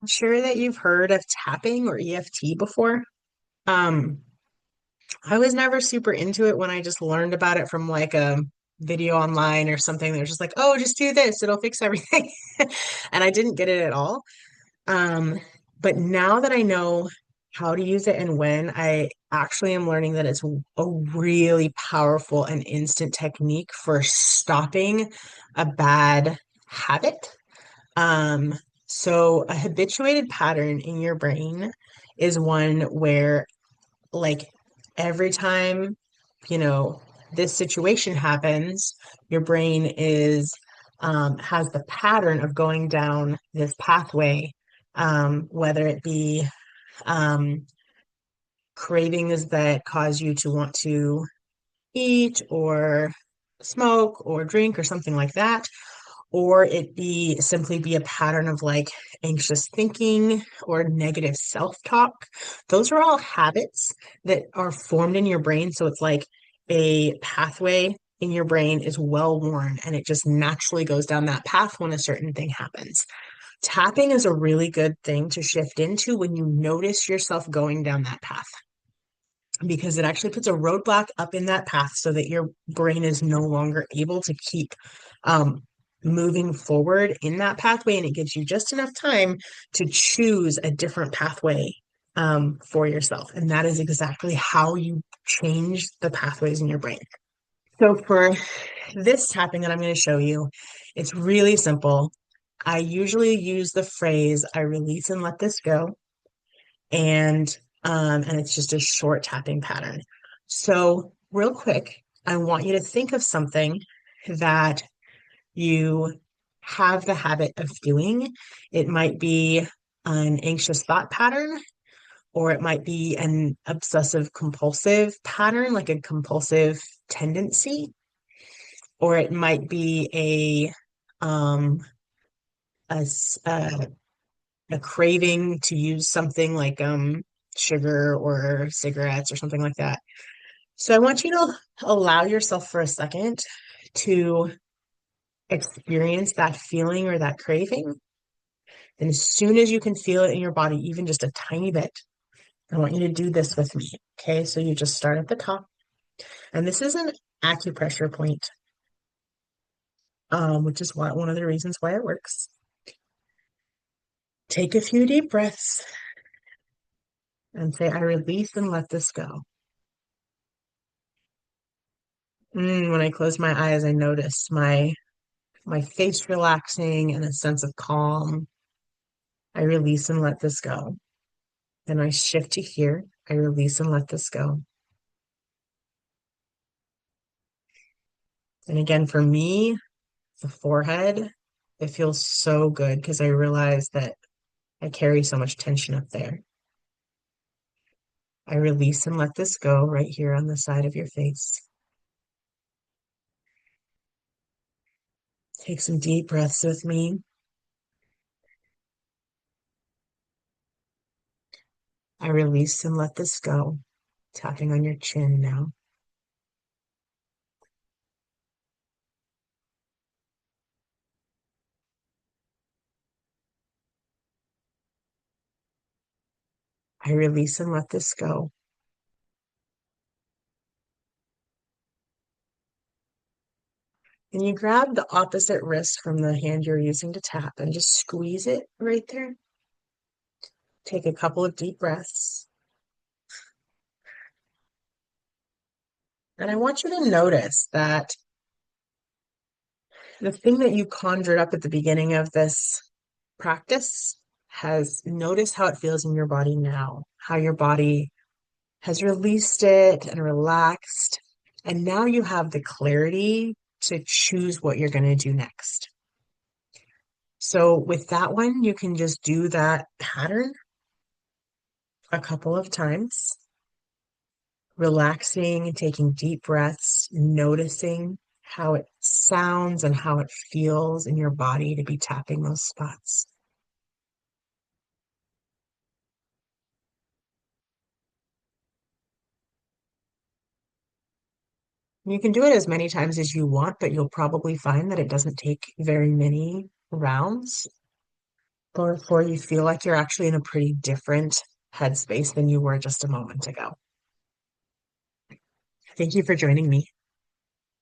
I'm sure that you've heard of tapping or EFT before. Um, I was never super into it when I just learned about it from like a video online or something. They're just like, oh, just do this, it'll fix everything. And I didn't get it at all. Um, but now that I know how to use it and when, I actually am learning that it's a really powerful and instant technique for stopping a bad habit. Um, so a habituated pattern in your brain is one where, like, every time, you know, this situation happens, your brain has the pattern of going down this pathway, whether it be um, cravings that cause you to want to eat or smoke or drink or something like that, or it be simply be a pattern of like anxious thinking or negative self-talk. Those are all habits that are formed in your brain. So it's like a pathway in your brain is well worn and it just naturally goes down that path when a certain thing happens. Tapping is a really good thing to shift into when you notice yourself going down that path because it actually puts a roadblock up in that path so that your brain is no longer able to keep um, moving forward in that pathway. And it gives you just enough time to choose a different pathway for yourself. And that is exactly how you change the pathways in your brain. So for this tapping that I'm going to show you, it's really simple. I usually use the phrase, I release and let this go, and it's just a short tapping pattern. So real quick, I want you to think of something that you have the habit of doing. It might be an anxious thought pattern, or it might be an obsessive compulsive pattern, like a compulsive tendency, or it might be a, s- a a craving to use something like sugar or cigarettes or something like that. So I want you to allow yourself for a second to experience that feeling or that craving. And as soon as you can feel it in your body, even just a tiny bit, I want you to do this with me. Okay, so you just start at the top. And this is an acupressure point, which is one of the reasons why it works. Take a few deep breaths and say, I release and let this go. When I close my eyes, I notice my face relaxing and a sense of calm. I release and let this go. Then I shift to here. I release and let this go. And again, for me, the forehead, it feels so good because I realize that I carry so much tension up there. I release and let this go right here on the side of your face. Take some deep breaths with me. I release and let this go. Tapping on your chin now. I release and let this go. And you grab the opposite wrist from the hand you're using to tap and just squeeze it right there. Take a couple of deep breaths. And I want you to notice that the thing that you conjured up at the beginning of this practice has noticed how it feels in your body now, how your body has released it and relaxed. And now you have the clarity to choose what you're going to do next. So with that one, you can just do that pattern a couple of times, relaxing and taking deep breaths, noticing how it sounds and how it feels in your body to be tapping those spots. You can do it as many times as you want, but you'll probably find that it doesn't take very many rounds. before you feel like you're actually in a pretty different headspace than you were just a moment ago. Thank you for joining me.